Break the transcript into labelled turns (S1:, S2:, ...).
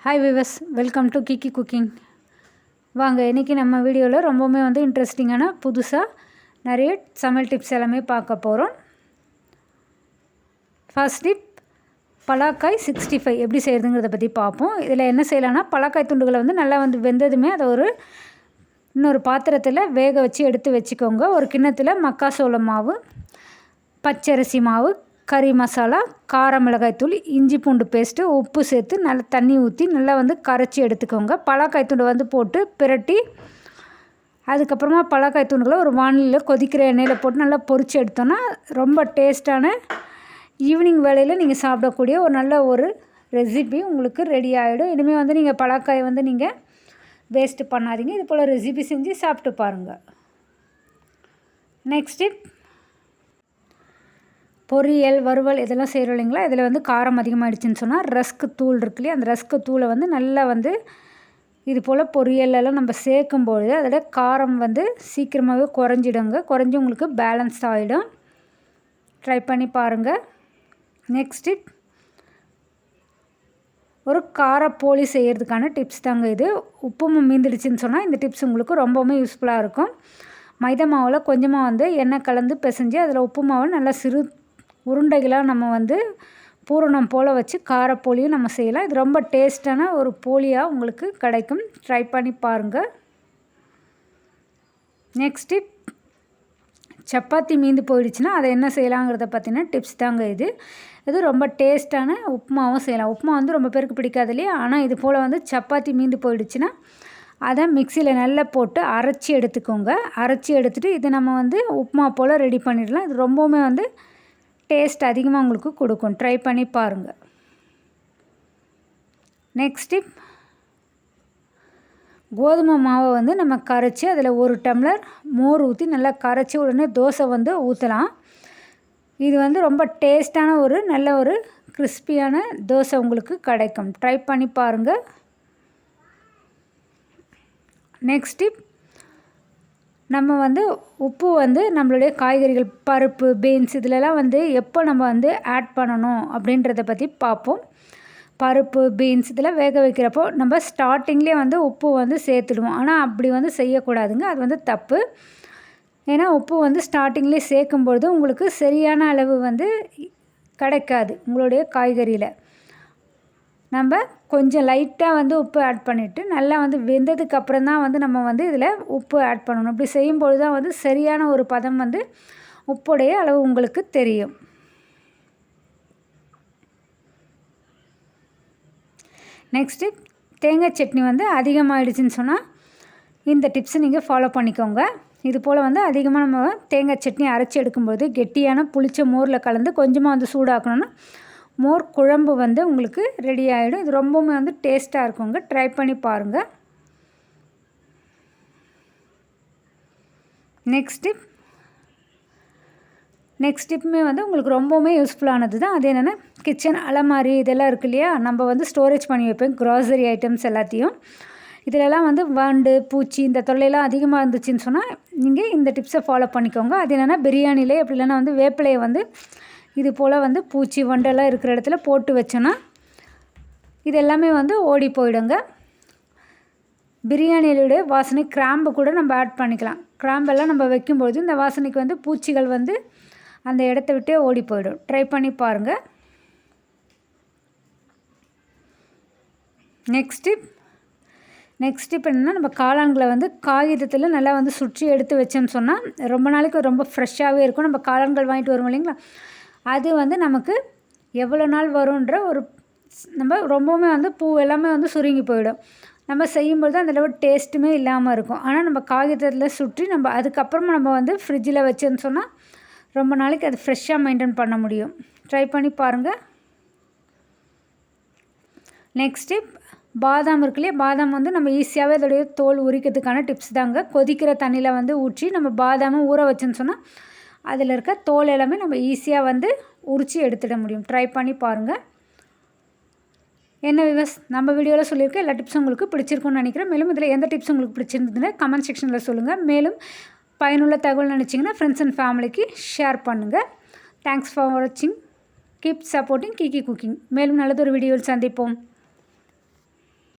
S1: Hi விவஸ், welcome to Kiki cooking. வாங்க, இன்றைக்கி நம்ம வீடியோவில் ரொம்பவுமே இன்ட்ரெஸ்டிங்கான புதுசாக நிறைய சமையல் டிப்ஸ் எல்லாமே பார்க்க போகிறோம். ஃபர்ஸ்ட் டிப், பலாக்காய் 65 எப்படி செய்கிறதுங்கிறத பற்றி பார்ப்போம். இதில் என்ன செய்யலாம்னா, பலாக்காய் துண்டுகளை நல்லா வெந்ததுமே அதை இன்னொரு பாத்திரத்தில் வேக வச்சு எடுத்து வச்சுக்கோங்க. ஒரு கிண்ணத்தில் மக்காசோள மாவு, பச்சரிசி மாவு, கறி மசாலா, கார மிளகாய் தூள், இஞ்சி பூண்டு பேஸ்ட்டு, உப்பு சேர்த்து நல்லா தண்ணி ஊற்றி நல்லா கரைச்சி எடுத்துக்கோங்க. பலாக்காய் துண்டு போட்டு பிரட்டி, அதுக்கப்புறமா பலாக்காய் துண்டுகளை ஒரு வானிலையில் கொதிக்கிற எண்ணெயில் போட்டு நல்லா பொரித்து எடுத்தோன்னா ரொம்ப டேஸ்ட்டான ஈவினிங் வேளையில் நீங்கள் சாப்பிடக்கூடிய ஒரு ரெசிபி உங்களுக்கு ரெடி ஆகிடும். இனிமேல் நீங்கள் பலாக்காயை நீங்கள் வேஸ்ட்டு பண்ணாதீங்க. இது போல் ரெசிபி செஞ்சு சாப்பிட்டு பாருங்கள். நெக்ஸ்ட் டிப், பொரியல், வறுவல் இதெல்லாம் செய்கிறோம் இல்லைங்களா, இதில் காரம் அதிகமாகிடுச்சின்னு சொன்னால் ரஸ்க்கு தூள் இருக்கு இல்லையா, அந்த ரஸ்க்கு தூளை நல்லா இது போல் பொரியலெல்லாம் நம்ம சேர்க்கும்பொழுது அதோட காரம் சீக்கிரமாகவே குறைஞ்சி உங்களுக்கு பேலன்ஸ் ஆகிடும். ட்ரை பண்ணி பாருங்கள். நெக்ஸ்ட்டு, ஒரு காரப்போலி செய்கிறதுக்கான டிப்ஸ் தாங்க இது. உப்பும் மீந்துடுச்சின்னு சொன்னால் இந்த டிப்ஸ் உங்களுக்கு ரொம்பவுமே யூஸ்ஃபுல்லாக இருக்கும். மைதா மாவில் கொஞ்சமாக எண்ணெய் கலந்து பிசைஞ்சு அதில் உப்பு மாவை நல்லா சிறு உருண்டைகளாக நம்ம பூரணம் போல் வச்சு காரப்போலியும் நம்ம செய்யலாம். இது ரொம்ப டேஸ்டான ஒரு போலியாக உங்களுக்கு கிடைக்கும். ட்ரை பண்ணி பாருங்கள். நெக்ஸ்ட்டு, சப்பாத்தி மீந்து போயிடுச்சுன்னா அதை என்ன செய்யலாங்கிறத பற்றின டிப்ஸ் தாங்க இது. இது ரொம்ப டேஸ்ட்டான உப்புமாவும் செய்யலாம். உப்புமா ரொம்ப பேருக்கு பிடிக்காது இல்லையா, ஆனால் இது போல் சப்பாத்தி மீந்து போயிடுச்சுன்னா அதை மிக்சியில் நல்லா போட்டு அரைச்சி எடுத்துக்கோங்க. அரைச்சி எடுத்துகிட்டு இதை நம்ம உப்புமா போல் ரெடி பண்ணிடலாம். இது ரொம்பவுமே டேஸ்ட் அதிகமாக உங்களுக்கு கொடுக்கும். ட்ரை பண்ணி பாருங்கள். நெக்ஸ்ட் டிப், கோதுமை மாவை நம்ம கரைச்சி அதில் 1 டம்ளர் மோர் ஊற்றி நல்லா கரைச்சி உடனே தோசை ஊற்றலாம். இது ரொம்ப டேஸ்டான நல்ல கிறிஸ்பியான தோசை உங்களுக்கு கிடைக்கும். ட்ரை பண்ணி பாருங்கள். நெக்ஸ்ட் டிப், நம்ம உப்பு நம்மளுடைய காய்கறிகள், பருப்பு, பீன்ஸ் இதிலெல்லாம் எப்போ நம்ம ஆட் பண்ணணும் அப்படின்றத பற்றி பார்ப்போம். பருப்பு, பீன்ஸ் இதெல்லாம் வேக வைக்கிறப்போ நம்ம ஸ்டார்டிங்லேயே உப்பு சேர்த்துடுவோம். ஆனால் அப்படி செய்யக்கூடாதுங்க. அது தப்பு. ஏன்னா உப்பு ஸ்டார்டிங்லேயே சேர்க்கும்பொழுது உங்களுக்கு சரியான அளவு கிடைக்காது உங்களுடைய காய்கறியில். நம்ம கொஞ்சம் லைட்டாக உப்பு ஆட் பண்ணிவிட்டு நல்லா வெந்ததுக்கு அப்புறம் தான் நம்ம இதில் உப்பு ஆட் பண்ணணும். இப்படி செய்யும்பொழுது தான் சரியான ஒரு பதம் உப்புடைய அளவு உங்களுக்கு தெரியும். நெக்ஸ்ட்டு, தேங்காய் சட்னி அதிகமாகிடுச்சின்னு சொன்னால் இந்த டிப்ஸை நீங்கள் ஃபாலோ பண்ணிக்கோங்க. இது போல் அதிகமாக நம்ம தேங்காய் சட்னி அரைச்சி எடுக்கும்போது கெட்டியான புளிச்ச மோரில் கலந்து கொஞ்சமாக சூடாக்கணும்னா மோர் குழம்பு உங்களுக்கு ரெடி ஆகிடும். இது ரொம்பவுமே டேஸ்ட்டாக இருக்குங்க. ட்ரை பண்ணி பாருங்கள். நெக்ஸ்ட் டிப்புமே உங்களுக்கு ரொம்பவுமே யூஸ்ஃபுல்லானது தான். அது என்னென்னா, கிச்சன் அலமாரி இதெல்லாம் இருக்கு இல்லையா, நம்ம ஸ்டோரேஜ் பண்ணி வைப்பேன் க்ராசரி ஐட்டம்ஸ் எல்லாத்தையும். இதிலெல்லாம் வண்டு, பூச்சி இந்த தொல்லையெல்லாம் அதிகமாக இருந்துச்சுன்னு சொன்னால் நீங்கள் இந்த டிப்ஸை ஃபாலோ பண்ணிக்கோங்க. அது என்னென்னா, பிரியாணிலே அப்படி இல்லைன்னா வேப்பிலையை இது போல் பூச்சி வண்டெல்லாம் இருக்கிற இடத்துல போட்டு வச்சோன்னா இது எல்லாமே ஓடி போயிடுங்க. பிரியாணியோடைய வாசனை கிராம்பு கூட நம்ம ஆட் பண்ணிக்கலாம். கிராம்பெல்லாம் நம்ம வைக்கும்பொழுது இந்த வாசனைக்கு பூச்சிகள் அந்த இடத்த விட்டே ஓடி போயிடும். ட்ரை பண்ணி பாருங்கள். நெக்ஸ்ட் டிப் என்னென்னா, நம்ம காளான்களை காகிதத்தில் நல்லா சுற்றி எடுத்து வச்சோன்னு சொன்னால் ரொம்ப நாளைக்கு ரொம்ப ஃப்ரெஷ்ஷாகவே இருக்கும். நம்ம காளான்கள் வாங்கிட்டு வருவோம் இல்லைங்களா, அது நமக்கு எவ்வளோ நாள் வரும்ன்ற நம்ம ரொம்பவுமே பூ எல்லாமே சுருங்கி போயிடும். நம்ம செய்யும்போது அந்த அளவு டேஸ்ட்டுமே இல்லாமல் இருக்கும். ஆனால் நம்ம காகிதத்தில் சுற்றி நம்ம அதுக்கப்புறமா நம்ம ஃப்ரிட்ஜில் வச்சோன்னு சொன்னால் ரொம்ப நாளைக்கு அது ஃப்ரெஷ்ஷாக மெயின்டைன் பண்ண முடியும். ட்ரை பண்ணி பாருங்கள். நெக்ஸ்ட்டு, பாதாம் இருக்கு இல்லையா, பாதாம் நம்ம ஈஸியாகவே அதோடைய தோல் உரிக்கிறதுக்கான டிப்ஸ் தாங்க. கொதிக்கிற தண்ணியில் ஊற்றி நம்ம பாதாமை ஊற வச்சோன்னு சொன்னால் அதில் இருக்க தோல் எல்லாமே நம்ம ஈஸியாக உரித்து எடுத்துட முடியும். ட்ரை பண்ணி பாருங்கள். என்ன விவஸ், நம்ம வீடியோவில் சொல்லியிருக்க எல்லா டிப்ஸும் உங்களுக்கு பிடிச்சிருக்குன்னு நினைக்கிறேன். மேலும் இதில் எந்த டிப்ஸ் உங்களுக்கு பிடிச்சிருந்ததுன்னா கமெண்ட் செக்ஷனில் சொல்லுங்கள். மேலும் பயனுள்ள தகவல் நினச்சிங்கன்னா ஃப்ரெண்ட்ஸ் அண்ட் ஃபேமிலிக்கு ஷேர் பண்ணுங்கள். தேங்க்ஸ் ஃபார் வாட்சிங். கீப் சப்போர்ட்டிங் கிக்கி குக்கிங். மேலும் நல்லதொரு வீடியோவில் சந்திப்போம்.